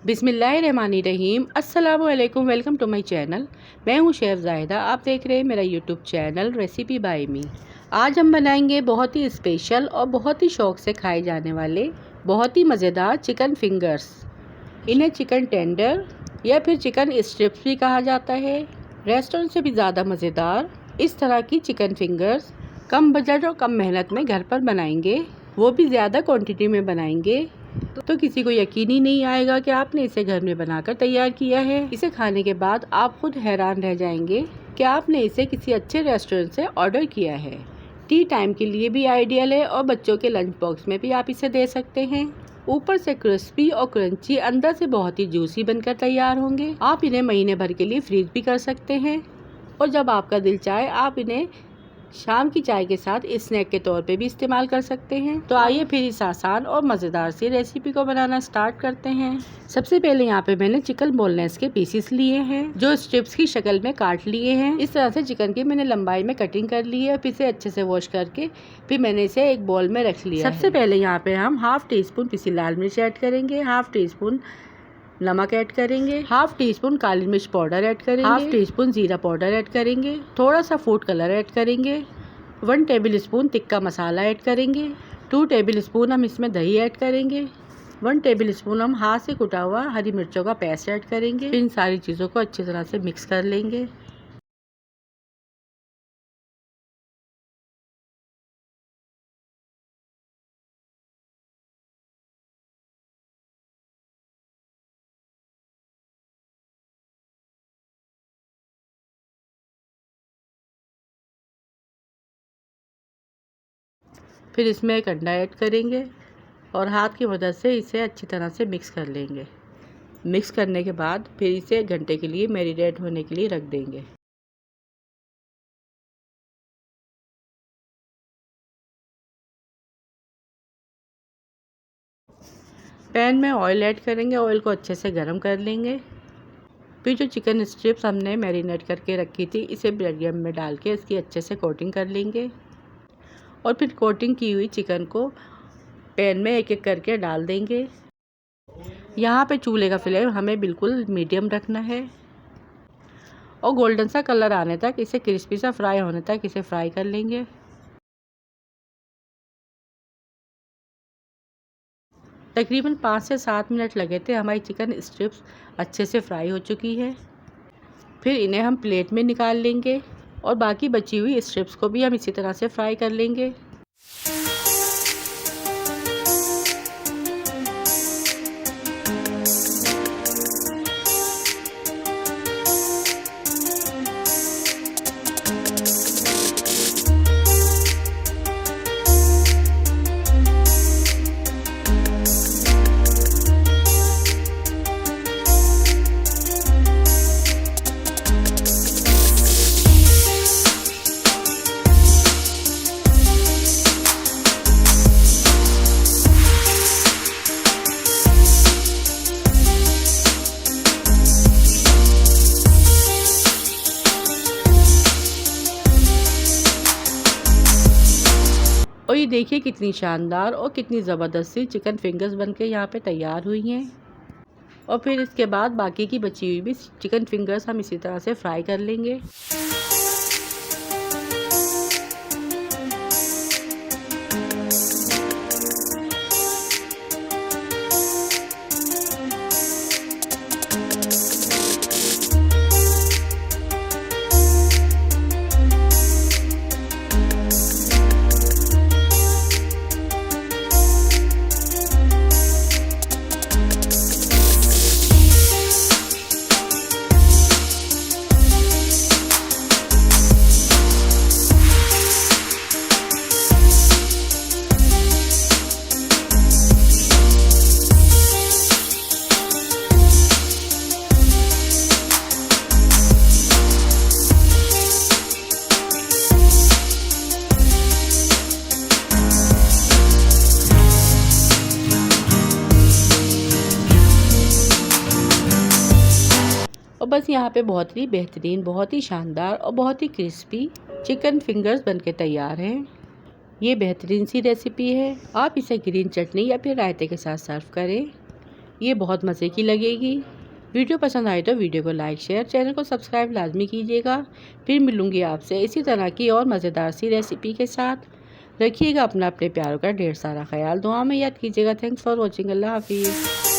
बिस्मिल्लाहिर्रहमानिर्रहीम। अस्सलामुअलैकुम। Welcome to my channel. मैं हूं शेफ़ ज़ाहिदा। आप देख रहे हैं मेरा YouTube channel recipe by me. आज हम बनाएंगे बहुत ही स्पेशल और बहुत ही शौक़ से खाए जाने वाले बहुत ही मज़ेदार चिकन फिंगर्स। इन्हें चिकन टेंडर या फिर चिकन स्ट्रिप्स भी कहा जाता है। रेस्टोरेंट से भी ज़्यादा मज़ेदार इस तरह की चिकन फिंगर्स कम बजट और कम मेहनत में घर पर बनाएंगे, वो भी ज़्यादा क्वांटिटी में बनाएंगे तो किसी को यकीन ही नहीं आएगा कि आपने इसे घर में बनाकर तैयार किया है। इसे खाने के बाद आप खुद हैरान रह जाएंगे कि आपने इसे किसी अच्छे रेस्टोरेंट से ऑर्डर किया है। टी टाइम के लिए भी आइडियल है और बच्चों के लंच बॉक्स में भी आप इसे दे सकते हैं। ऊपर से क्रिस्पी और क्रंची, अंदर से बहुत ही जूसी बनकर तैयार होंगे। आप इन्हें महीने भर के लिए फ्रीज भी कर सकते हैं और जब आपका दिल चाहे आप इन्हें शाम की चाय के साथ स्नैक के तौर पे भी इस्तेमाल कर सकते हैं। तो आइए फिर इस आसान और मज़ेदार सी रेसिपी को बनाना स्टार्ट करते हैं। सबसे पहले यहाँ पे मैंने चिकन बोनलेस के पीसेस लिए हैं जो स्ट्रिप्स की शक्ल में काट लिए हैं। इस तरह से चिकन की मैंने लंबाई में कटिंग कर ली है। फिर इसे अच्छे से वॉश करके फिर मैंने इसे एक बाउल में रख लिया। सबसे पहले यहाँ पे हम हाफ टी स्पून पिसी लाल मिर्च ऐड करेंगे, हाफ टी स्पून नमक ऐड करेंगे, हाफ टी स्पून काली मिर्च पाउडर ऐड करेंगे, हाफ टी स्पून जीरा पाउडर ऐड करेंगे, थोड़ा सा फूड कलर ऐड करेंगे, 1 टेबल स्पून तिक्का मसाला ऐड करेंगे, 2 टेबल स्पून हम इसमें दही ऐड करेंगे, 1 टेबल स्पून हम हाथ से कुटा हुआ हरी मिर्चों का पेस्ट ऐड करेंगे। इन सारी चीज़ों को अच्छी तरह से मिक्स कर लेंगे। फिर इसमें एक अंडा ऐड करेंगे और हाथ की मदद से इसे अच्छी तरह से मिक्स कर लेंगे। मिक्स करने के बाद फिर इसे 1 घंटे के लिए मैरिनेट होने के लिए रख देंगे। पैन में ऑयल ऐड करेंगे, ऑयल को अच्छे से गर्म कर लेंगे। फिर जो चिकन स्ट्रिप्स हमने मैरिनेट करके रखी थी इसे मीडियम में डाल के इसकी अच्छे से कोटिंग कर लेंगे और फिर कोटिंग की हुई चिकन को पैन में एक एक करके डाल देंगे। यहाँ पे चूल्हे का फ्लेम हमें बिल्कुल मीडियम रखना है और गोल्डन सा कलर आने तक, इसे क्रिस्पी सा फ्राई होने तक इसे फ्राई कर लेंगे। तकरीबन 5 से 7 मिनट लगे थे। हमारी चिकन स्ट्रिप्स अच्छे से फ्राई हो चुकी है। फिर इन्हें हम प्लेट में निकाल लेंगे और बाकी बची हुई स्ट्रिप्स को भी हम इसी तरह से फ्राई कर लेंगे। और ये देखिए कितनी शानदार और कितनी ज़बरदस्त सी चिकन फिंगर्स बनके यहाँ पे तैयार हुई हैं। और फिर इसके बाद बाकी की बची हुई भी चिकन फिंगर्स हम इसी तरह से फ्राई कर लेंगे। और बस यहाँ पे बहुत ही बेहतरीन, बहुत ही शानदार और बहुत ही क्रिस्पी चिकन फिंगर्स बनके तैयार हैं। ये बेहतरीन सी रेसिपी है। आप इसे ग्रीन चटनी या फिर रायते के साथ सर्व करें। ये बहुत मज़े की लगेगी। वीडियो पसंद आए तो वीडियो को लाइक शेयर, चैनल को सब्सक्राइब लाजमी कीजिएगा। फिर मिलूँगी आपसे इसी तरह की और मज़ेदार सी रेसिपी के साथ। रखिएगा अपना अपने प्यारों का ढेर सारा ख्याल, दुआ में याद कीजिएगा। Thanks for watching. अल्लाह हाफिज़।